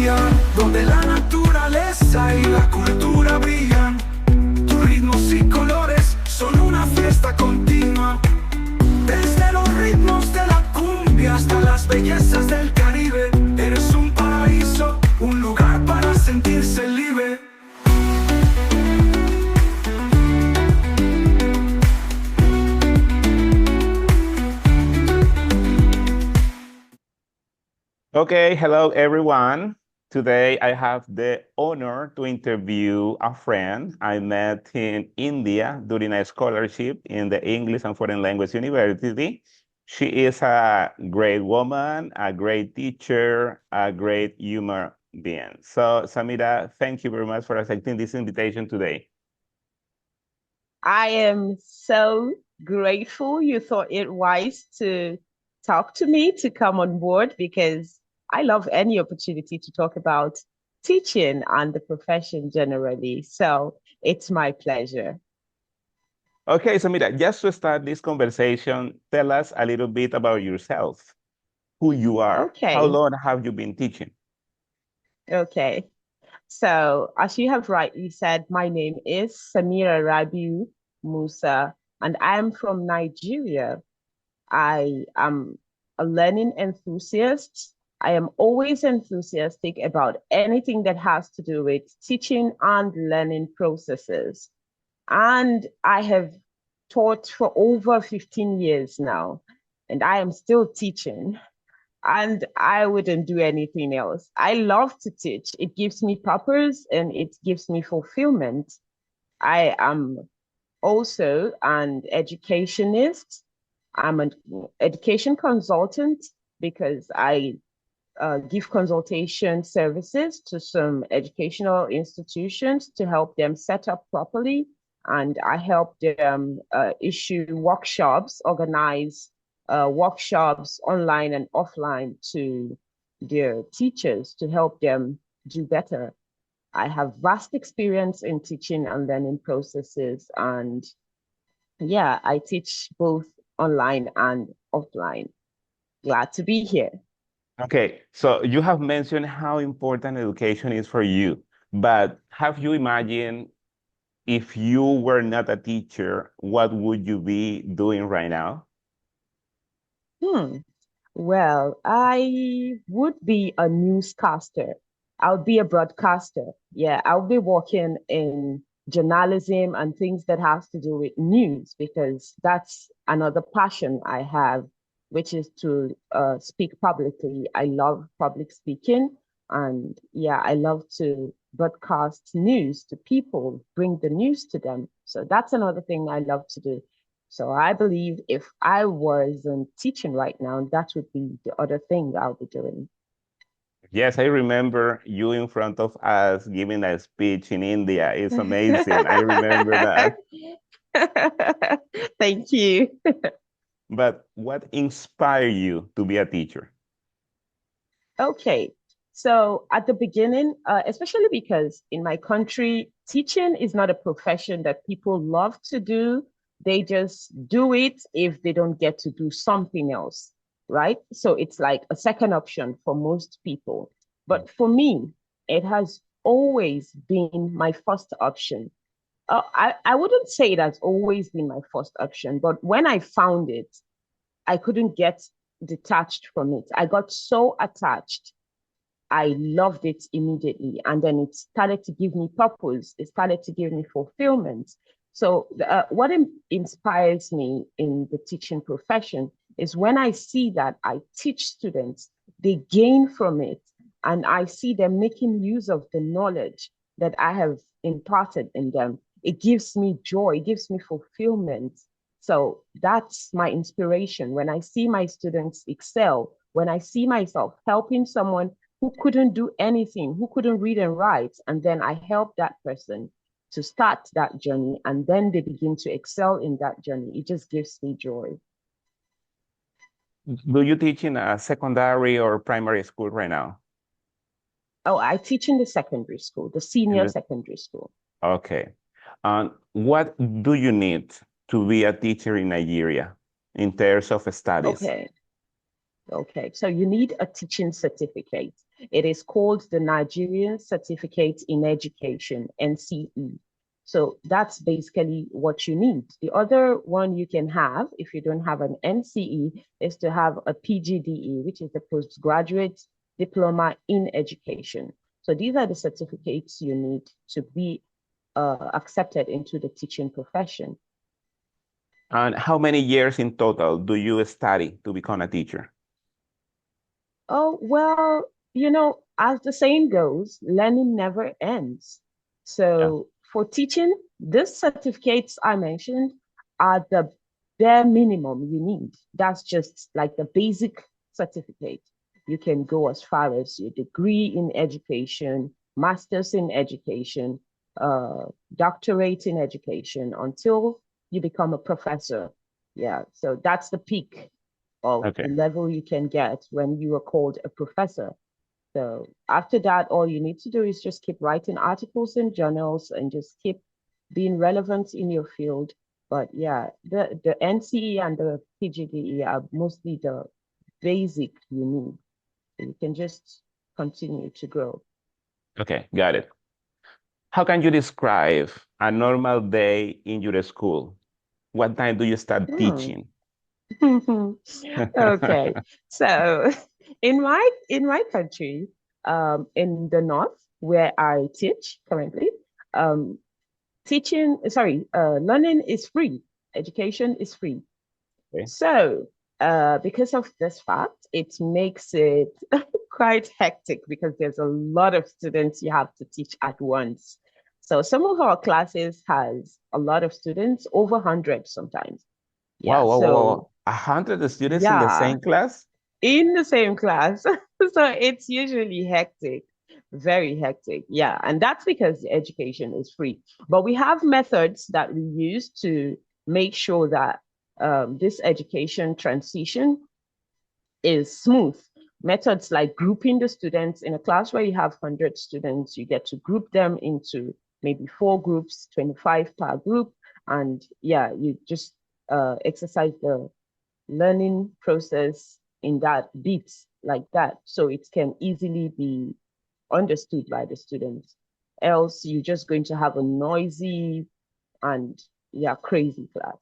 Colombia, donde la naturaleza y la cultura brillan. Tus ritmos y colores son una fiesta continua. Desde los ritmos de la cumbia hasta las bellezas del Caribe, eres un paraíso, un lugar para sentirse libre. Okay, hello everyone. Today I have the honor to interview a friend I met in India during a scholarship in the English and Foreign Language University. She is a great woman, a great teacher, a great human being. So, Samirah, thank you very much for accepting this invitation today. I am so grateful you thought it wise to talk to me, to come on board, because I love any opportunity to talk about teaching and the profession generally. So it's my pleasure. Okay, Samirah, just to start this conversation, tell us a little bit about yourself, who you are, how Okay. long have you been teaching? Okay. So, as you have rightly said, my name is Samirah Rabiu Musa, and I'm from Nigeria. I am a learning enthusiast. I am always enthusiastic about anything that has to do with teaching and learning processes. And I have taught for over 15 years now, and I am still teaching. And I wouldn't do anything else. I love to teach. It gives me purpose and it gives me fulfillment. I am also an educationist. I'm an education consultant because I give consultation services to some educational institutions to help them set up properly. And I help them issue workshops, organize workshops online and offline to their teachers to help them do better. I have vast experience in teaching and learning processes. And yeah, I teach both online and offline. Glad to be here. Okay, so you have mentioned how important education is for you, but have you imagined if you were not a teacher, what would you be doing right now? Well, I would be a newscaster. I'll be a broadcaster. Yeah, I'll be working in journalism and things that has to do with news because that's another passion I have, which is to speak publicly. I love public speaking, and yeah, I love to broadcast news to people, bring the news to them. So that's another thing I love to do. So I believe if I wasn't teaching right now, that would be the other thing I'll be doing. Yes, I remember you in front of us giving a speech in India. It's amazing. I remember that. Thank you. But what inspired you to be a teacher? Okay. So at the beginning, especially because in my country, teaching is not a profession that people love to do. They just do it if they don't get to do something else, right? So it's like a second option for most people. But for me, it has always been my first option. I wouldn't say it has always been my first option, but when I found it, I couldn't get detached from it. I got so attached. I loved it immediately. And then it started to give me purpose. It started to give me fulfillment. So what inspires me in the teaching profession is when I see that I teach students, they gain from it, and I see them making use of the knowledge that I have imparted in them. It gives me joy, it gives me fulfillment. So that's my inspiration. When I see my students excel, when I see myself helping someone who couldn't do anything, who couldn't read and write, and then I help that person to start that journey, and then they begin to excel in that journey. It just gives me joy. Do you teach in a secondary or primary school right now? Oh, I teach in the secondary school, the senior secondary school. Okay. What do you need to be a teacher in Nigeria in terms of studies? Okay. Okay, so you need a teaching certificate. It is called the Nigerian Certificate in Education, NCE. So that's basically what you need. The other one you can have, if you don't have an NCE, is to have a PGDE, which is the Postgraduate Diploma in Education. So these are the certificates you need to be accepted into the teaching profession. And how many years in total do you study to become a teacher? Oh, well, as the saying goes, learning never ends. Yeah. So for teaching, these certificates I mentioned are the bare minimum you need. That's just like the basic certificate. You can go as far as your degree in education, master's in education, uh, doctorate in education until you become a professor. Yeah, so that's the peak of Okay. the level you can get when you are called a professor. So after that, all you need to do is just keep writing articles in journals and just keep being relevant in your field. But yeah, the NCE and the PGDE are mostly the basic you need. So you can just continue to grow. Okay, got it. How can you describe a normal day in your school? What time do you start Hmm. teaching? Okay. So in my country, in the north where I teach currently, um, learning is free. Education is free. Okay. So, because of this fact, it makes it quite hectic because there's a lot of students you have to teach at once. So some of our classes has a lot of students, over 100 sometimes. Yeah. Wow, wow, wow, So wow. 100 students in the yeah, same class? in the same class. So it's usually hectic, very hectic. Yeah. And that's because the education is free. But we have methods that we use to make sure that this education transition is smooth. Methods like grouping the students in a class where you have 100 students, you get to group them into maybe 4 groups, 25 per group. And yeah, you just exercise the learning process in that bits like that so it can easily be understood by the students. Else you're just going to have a noisy and yeah, crazy class.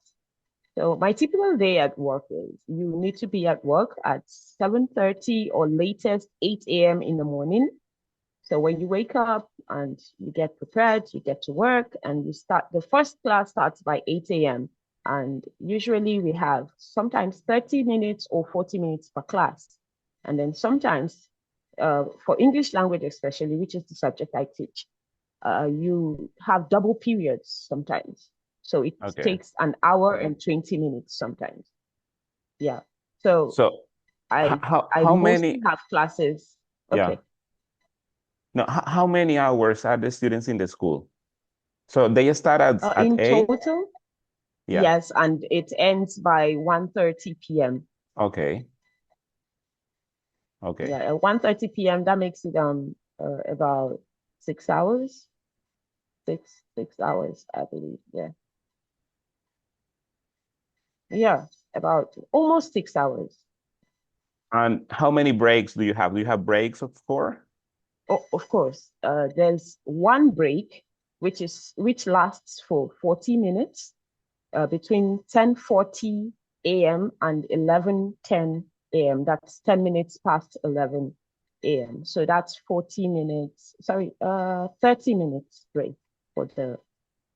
So my typical day at work is you need to be at work at 7:30 or latest 8 a.m. in the morning. So when you wake up and you get prepared, you get to work and you start, the first class starts by 8 a.m. And usually we have sometimes 30 minutes or 40 minutes per class. And then sometimes for English language, especially, which is the subject I teach, you have double periods sometimes. So it Okay. takes an hour and 20 minutes sometimes. Yeah. So So I I how mostly many, have classes. yeah. Okay. No, how many hours are the students in the school? So they start at In 8? total, Yeah. yes, and it ends by 1:30 p.m. Okay. Okay. Yeah, at 1:30 p.m. That makes it about 6 hours. Six hours, I believe. Yeah. Yeah, about almost 6 hours. And how many breaks do you have? Do you have breaks of 4? Oh, of course. There's one break which lasts for 40 minutes between 10:40 a.m. and 11:10 a.m. That's 10 minutes past 11 a.m. So that's 40 minutes, sorry, 30 minutes break for the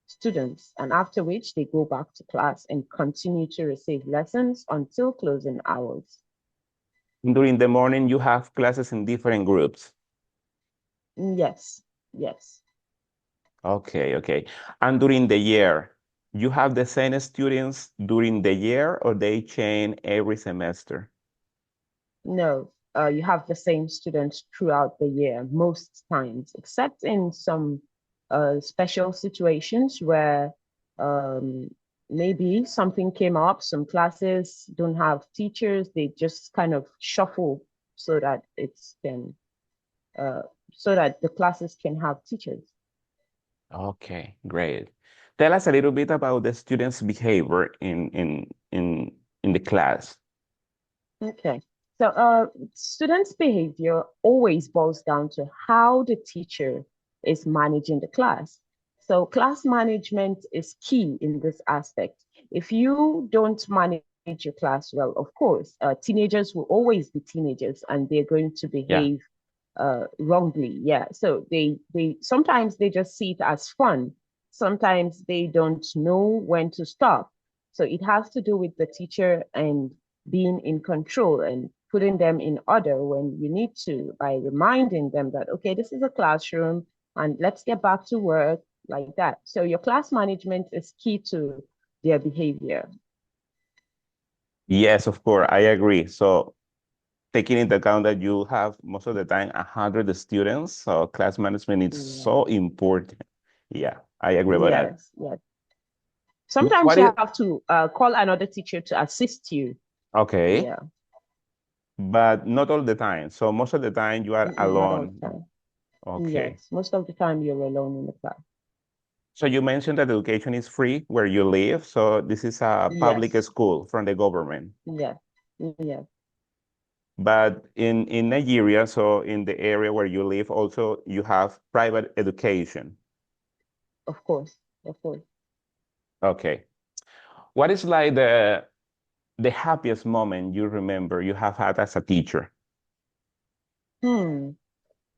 students. And after which they go back to class and continue to receive lessons until closing hours. During the morning, you have classes in different groups. Yes, yes. Okay, okay. And during the year, you have the same students during the year or they change every semester? No, you have the same students throughout the year most times, except in some special situations where um, maybe something came up, some classes don't have teachers, they just kind of shuffle so that it's can uh, so that the classes can have teachers. Okay, great. Tell us a little bit about the students' behavior in the class. Okay. So, students' behavior always boils down to how the teacher is managing the class. So, class management is key in this aspect. If you don't manage your class well, of course, teenagers will always be teenagers and they're going to Yeah. behave wrongly. Yeah. So they sometimes they just see it as fun. Sometimes they don't know when to stop. So it has to do with the teacher and being in control and putting them in order when you need to by reminding them that, okay, this is a classroom and let's get back to work like that. So your class management is key to their behavior. Yes, of course, I agree. So taking into account that you have most of the time 100 students, so class management is Yeah. so important. Yeah, I agree about that. Yes, yes. Sometimes What you is have to call another teacher to assist you. okay, Yeah, but not all the time. So most of the time you are not all the alone. time. Okay. Yes, most of the time you're alone in the class. So you mentioned that education is free where you live. So this is a public Yes, school from the government. yes, yes, But in Nigeria, so in the area where you live, also you have private education. of course, of course. Okay. What is like the happiest moment you remember you have had as a teacher? Hmm.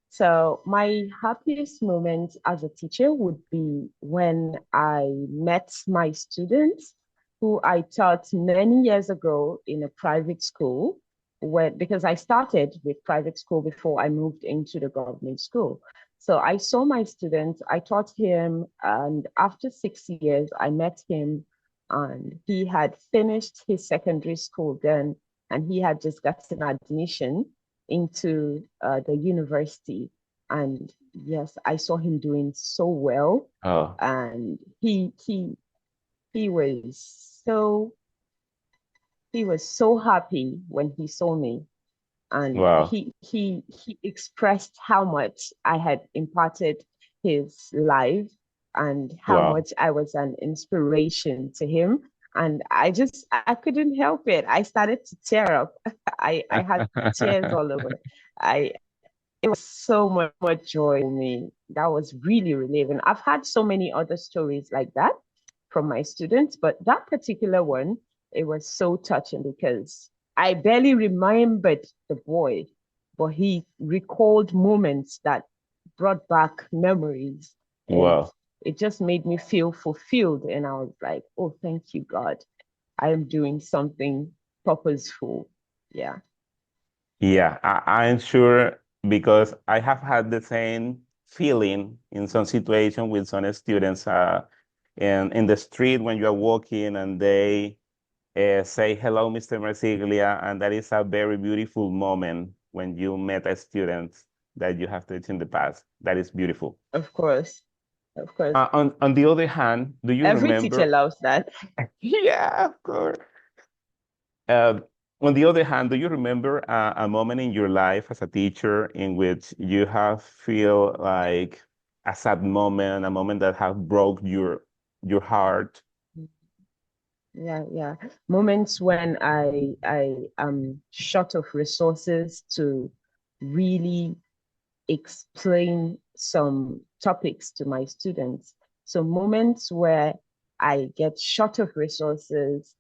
So my happiest moment as a teacher would be when I met my students who I taught many years ago in a private school, where because I started with private school before I moved into the government school. So I saw my students, I taught him, and after 6 years, I met him, and he had finished his secondary school then, and he had just gotten admission into the university. And yes, I saw him doing so well. Oh, And he was so he was so happy when he saw me. And wow, he expressed how much I had imparted his life and how wow. much I was an inspiration to him. And I couldn't help it. I started to tear up. I had tears all over. I It was so much joy for me. That was really relieving. I've had so many other stories like that from my students, but that particular one, it was so touching because I barely remembered the boy, but he recalled moments that brought back memories. And Wow. it just made me feel fulfilled. And I was like, oh, thank you, God. I am doing something purposeful. Yeah. Yeah, I'm sure because I have had the same feeling in some situation with some students in the street when you are walking and they say hello, Mr. Marsiglia, and that is a very beautiful moment when you met a student that you have taught in the past. That is beautiful. Of course. Of course. On the other hand, do you Every teacher remember? loves that. Yeah, of course. Uh, on the other hand, do you remember a moment in your life as a teacher in which you have feel like a sad moment, a moment that have broke your heart? Yeah, yeah. Moments when I am short of resources to really explain some topics to my students. So moments where I get short of resources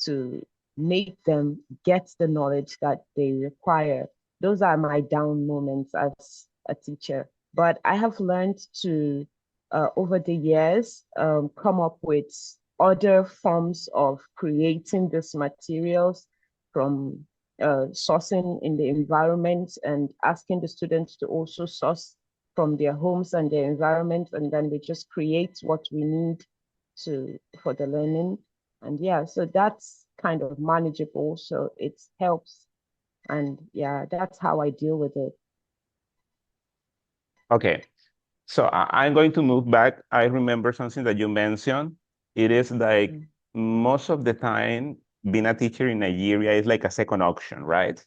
to make them get the knowledge that they require. Those are my down moments as a teacher. But I have learned to, over the years, come up with other forms of creating these materials from sourcing in the environment and asking the students to also source from their homes and their environment, and then we just create what we need to for the learning. And yeah, so that's kind of manageable. So it helps. And yeah, that's how I deal with it. Okay, so I'm going to move back. I remember something that you mentioned. It is like Mm. most of the time being a teacher in Nigeria is like a second option, right?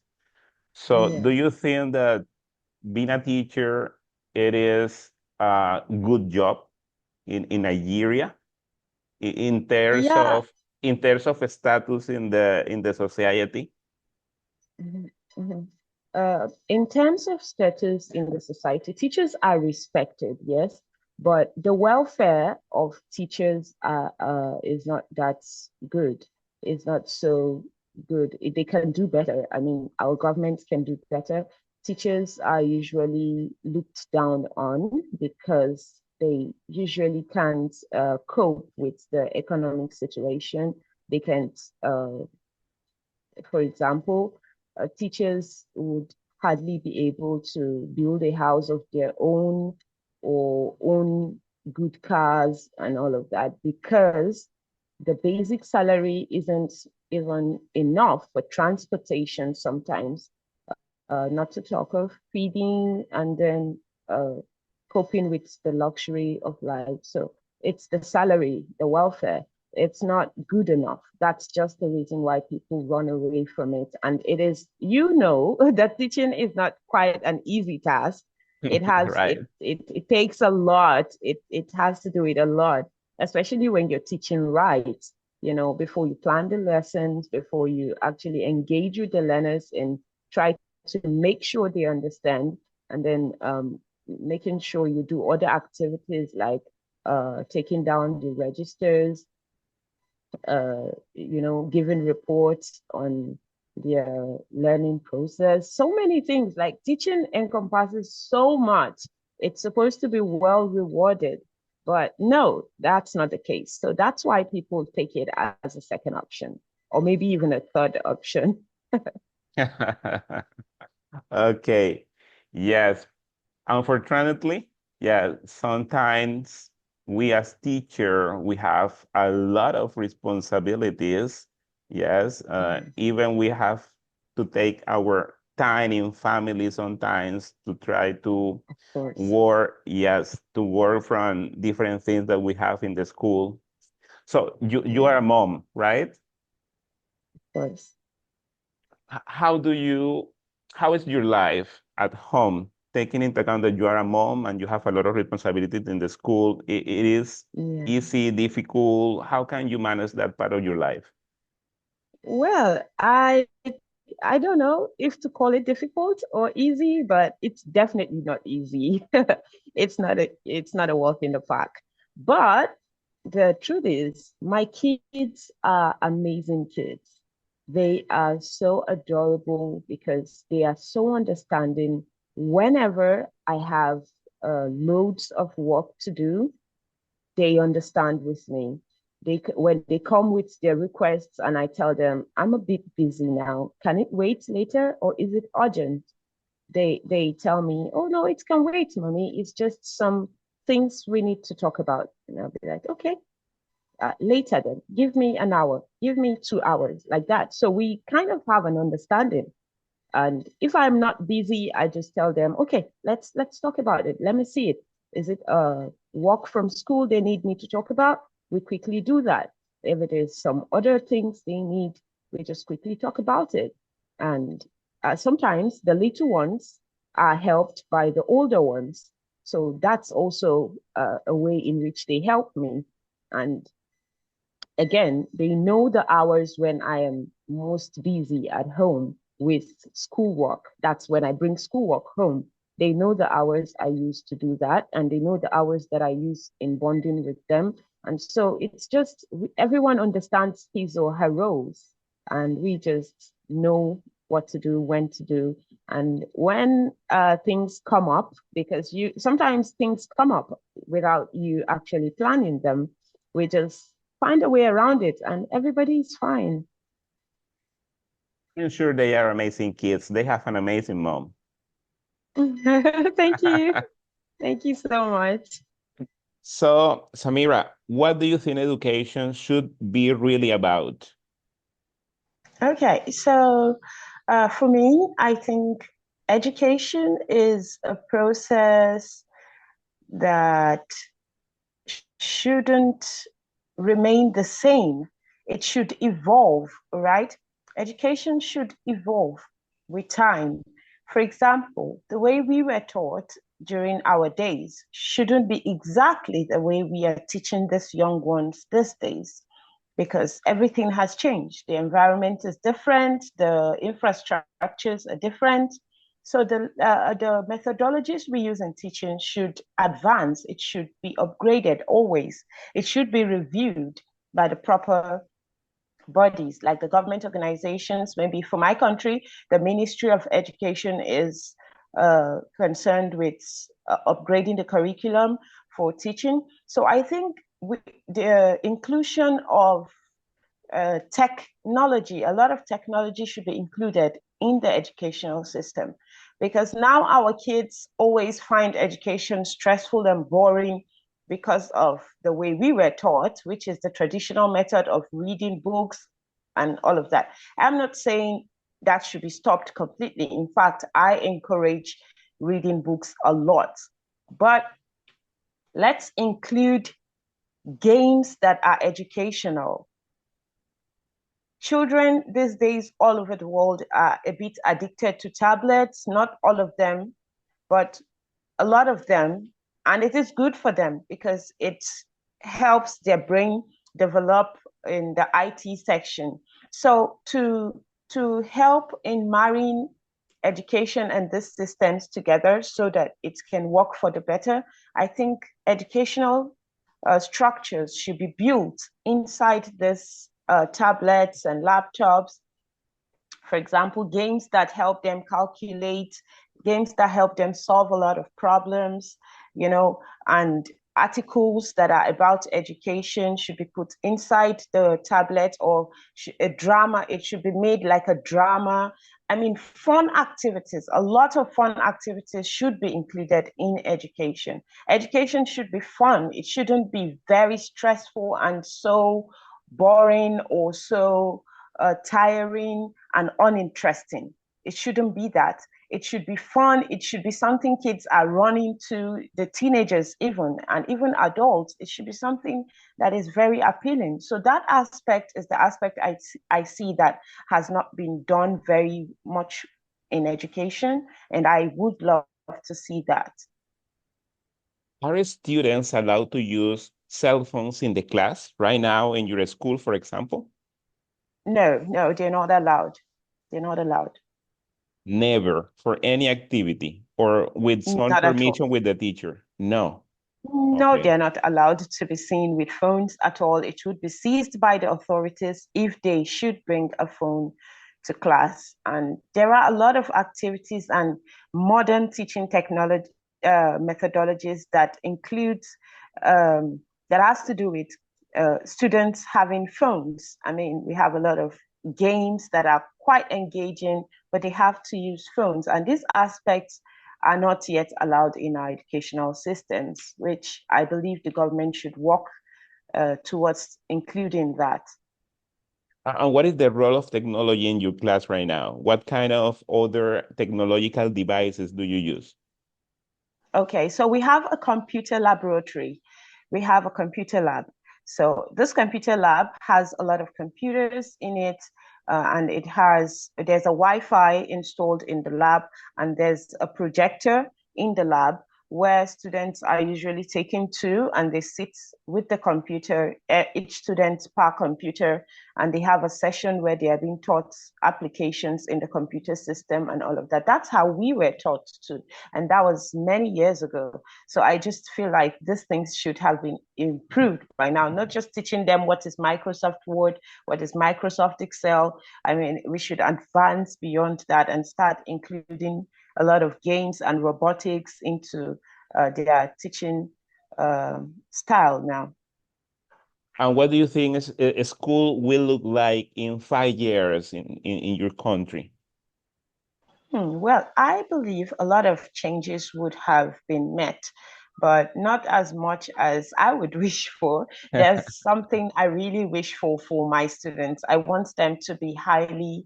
So do Yes. you think that being a teacher, it is a good job in Nigeria Yeah. in terms of status in the society? Mhm. In terms of status in the society, teachers are respected, yes, but the welfare of teachers is not that good. It's not so good. They can do better. I mean, our governments can do better. Teachers are usually looked down on because they usually can't cope with the economic situation. They can't for example, teachers would hardly be able to build a house of their own or own good cars and all of that because the basic salary isn't even enough for transportation sometimes, not to talk of feeding and then uh, coping with the luxury of life. So it's the salary, the welfare. It's not good enough. That's just the reason why people run away from it. And it is, that teaching is not quite an easy task. It has Right. it takes a lot. It has to do it a lot, especially when you're teaching right. Before you plan the lessons, before you actually engage with the learners and try to make sure they understand, and then making sure you do other activities like taking down the registers, giving reports on their learning process. So many things like teaching encompasses so much. It's supposed to be well rewarded, but no, that's not the case. So that's why people take it as a second option, or maybe even a third option. Okay. Yes. Unfortunately, yeah, sometimes we as teacher, we have a lot of responsibilities. Yes, Mhm. even we have to take our time in family sometimes to try to Of course, work, yes, to work from different things that we have in the school. So you are yeah, a mom, right? of course. How do you, how is your life at home, taking into account that you are a mom and you have a lot of responsibilities in the school? It is Yeah. easy, difficult. How can you manage that part of your life? Well, I don't know if to call it difficult or easy, but it's definitely not easy. It's not a walk in the park. But the truth is, my kids are amazing kids. They are so adorable because they are so understanding. Whenever I have loads of work to do, they understand with me. When they come with their requests and I tell them I'm a bit busy now, can it wait later or is it urgent? They tell me, oh no, it can wait, mommy. It's just some things we need to talk about. And I'll be like, okay, later then. Give me an hour. Give me 2 hours, like that. So we kind of have an understanding. And if I'm not busy, I just tell them, okay, let's talk about it. Let me see it. Is it a work from school they need me to talk about? We quickly do that. If it is some other things they need, we just quickly talk about it. And sometimes the little ones are helped by the older ones. So that's also a way in which they help me. And again, they know the hours when I am most busy at home with schoolwork. That's when I bring schoolwork home. They know the hours I use to do that, and they know the hours that I use in bonding with them. And so it's just everyone understands his or her roles, and we just know what to do, when to do. And when things come up, because you sometimes things come up without you actually planning them, we just find a way around it and everybody's fine. I'm sure they are amazing kids. They have an amazing mom. Thank you. Thank you so much. So, Samira, what do you think education should be really about? Okay, so for me, I think education is a process that shouldn't remain the same. It should evolve, right? Education should evolve with time. For example, the way we were taught during our days shouldn't be exactly the way we are teaching these young ones these days. because everything has changed. The environment is different, the infrastructures are different. So the methodologies we use in teaching should advance. It should be upgraded always. It should be reviewed by the proper bodies, like the government organizations. Maybe for my country, the Ministry of Education is concerned with upgrading the curriculum for teaching. So I think the inclusion of technology, a lot of technology should be included in the educational system, because now our kids always find education stressful and boring because of the way we were taught, which is the traditional method of reading books and all of that. I'm not saying that should be stopped completely. In fact, I encourage reading books a lot, but let's include games that are educational. Children these days all over the world are a bit addicted to tablets, not all of them, but a lot of them. And it is good for them because it helps their brain develop in the IT section. So to help in marrying education and these systems together so that it can work for the better, I think educational structures should be built inside this tablets and laptops. For example, games that help them calculate, games that help them solve a lot of problems, and articles that are about education should be put inside the tablet, or a drama, it should be made like a drama. I mean, fun activities, a lot of fun activities should be included in education. Education should be fun. It shouldn't be very stressful and so boring or so tiring and uninteresting. It shouldn't be that. It should be fun. It should be something kids are running to, the teenagers even, and even adults. It should be something that is very appealing. So that aspect is the aspect I see that has not been done very much in education, and I would love to see that. Are students allowed to use cell phones in the class right now in your school, for example? No, they're not allowed. They're not allowed. Never for any activity or with some Not at all. permission with the teacher? No. No, Okay. they're not allowed to be seen with phones at all. It would be seized by the authorities if they should bring a phone to class. And there are a lot of activities and modern teaching technology methodologies that includes that has to do with students having phones. I mean, we have a lot of games that are quite engaging, but they have to use phones. And these aspects are not yet allowed in our educational systems, which I believe the government should work towards including that. And what is the role of technology in your class right now? What kind of other technological devices do you use? Okay, so we have a computer laboratory. We have a computer lab. So this computer lab has a lot of computers in it, and there's a Wi-Fi installed in the lab, and there's a projector in the lab where students are usually taken to, and they sit with the computer, each student per computer, and they have a session where they are being taught applications in the computer system and all of that. That's how we were taught to, and that was many years ago. So I just feel like these things should have been improved by now, not just teaching them what is Microsoft Word, what is Microsoft Excel. I mean, we should advance beyond that and start including a lot of games and robotics into their teaching style now. And what do you think a school will look like in 5 years in your country? Well, I believe a lot of changes would have been met, but not as much as I would wish for. There's something I really wish for my students. I want them to be highly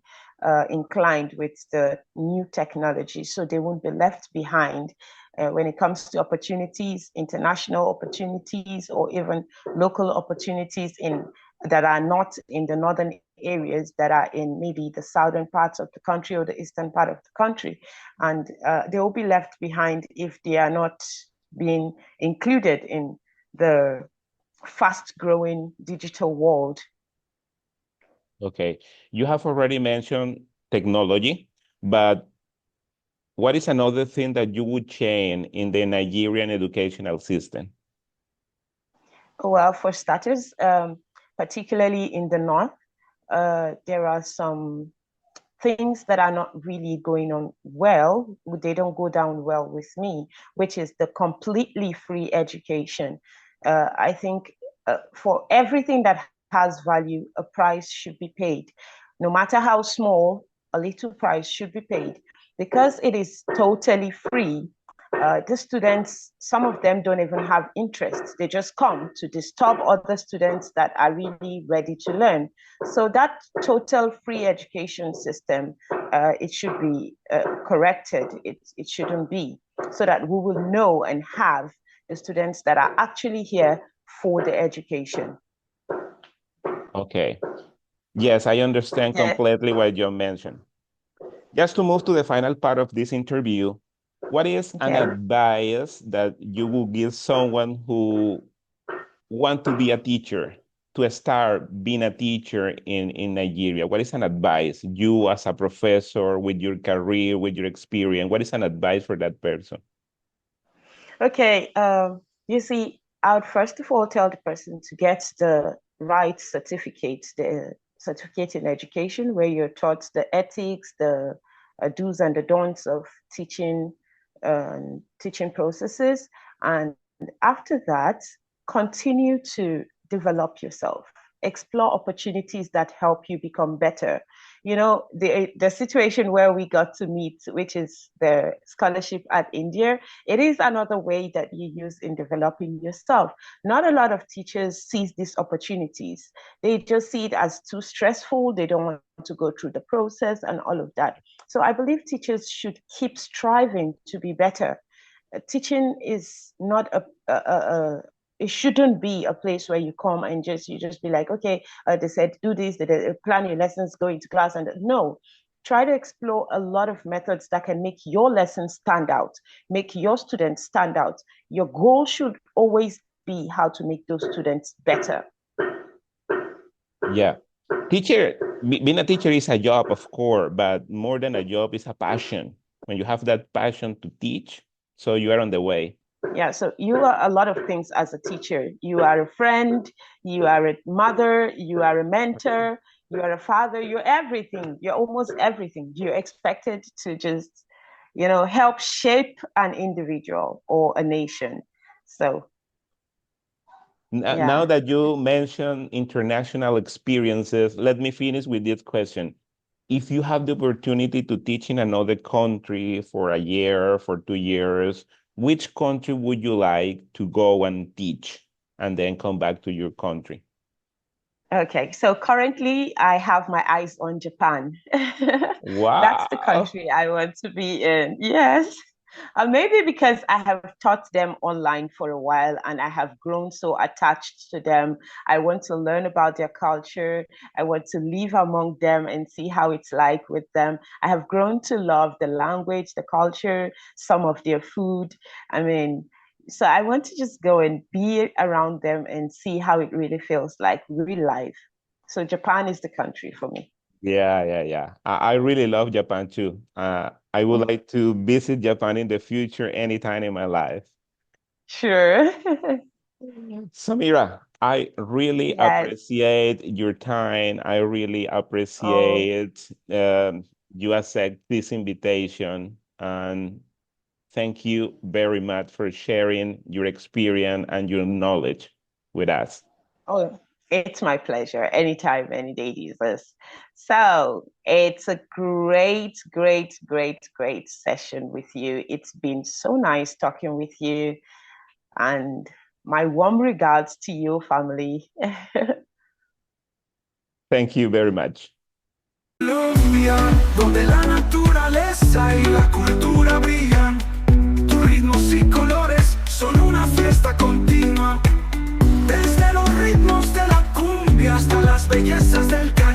inclined with the new technology so they won't be left behind when it comes to opportunities, international opportunities, or even local opportunities that are not in the northern areas, that are in maybe the southern parts of the country or the eastern part of the country. And they will be left behind if they are not being included in the fast growing digital world. Okay. You have already mentioned technology, but what is another thing that you would change in the Nigerian educational system? Well, for starters, particularly in the north, there are some things that are not really going on well. They don't go down well with me, which is the completely free education. I think for everything that has value, a price should be paid. No matter how small, a little price should be paid. Because it is totally free, the students, some of them don't even have interest. They just come to disturb other students that are really ready to learn. So that total free education system, it should be corrected. It shouldn't be, so that we will know and have the students that are actually here for the education. Okay. Yes, I understand Yeah. completely what you mentioned. Just to move to the final part of this interview, what is an Okay. advice that you will give someone who want to be a teacher, to start being a teacher in Nigeria? What is an advice, you as a professor, with your career, with your experience, what is an advice for that person? Okay. You see, I would first of all tell the person to get the right certificate, the certificate in education, where you're taught the ethics, the do's and the don'ts of teaching processes. And after that, continue to develop yourself, explore opportunities that help you become better. You know, the situation where we got to meet, which is the scholarship at India, it is another way that you use in developing yourself. Not a lot of teachers seize these opportunities. They just see it as too stressful. They don't want to go through the process and all of that. So I believe teachers should keep striving to be better. Teaching is not a it shouldn't be a place where you come and just be like, okay, they said do this, they plan your lessons, go into class, and no. Try to explore a lot of methods that can make your lessons stand out, make your students stand out. Your goal should always be how to make those students better. Yeah. Being a teacher is a job, of course, but more than a job, is a passion. When you have that passion to teach, so you are on the way. Yeah, so you are a lot of things as a teacher. You are a friend, you are a mother, you are a mentor, you are a father, you're everything. You're almost everything. You're expected to just, help shape an individual or a nation. So, Now yeah. that you mentioned international experiences, let me finish with this question. If you have the opportunity to teach in another country for a year, for 2 years, which country would you like to go and teach and then come back to your country? Okay, so currently I have my eyes on Japan. That's the Wow. country I want to be in. Yes. Maybe because I have taught them online for a while and I have grown so attached to them. I want to learn about their culture. I want to live among them and see how it's like with them. I have grown to love the language, the culture, some of their food. I mean, so I want to just go and be around them and see how it really feels like real life. So Japan is the country for me. Yeah. I really love Japan too. I would Mm. like to visit Japan in the future anytime in my life. Sure. Samira, I really Yes. appreciate your time. I really Oh, appreciate you accept this invitation. And thank you very much for sharing your experience and your knowledge with us. oh, it's my pleasure. Anytime, any day, Jesus. So it's a great, great, great, great session with you. It's been so nice talking with you. And my warm regards to your family. Thank you very much. Colombia, donde la naturaleza y la cultura brillan. Tus ritmos y colores son una fiesta continua. Desde los ritmos de la cumbia hasta las bellezas del Caribe.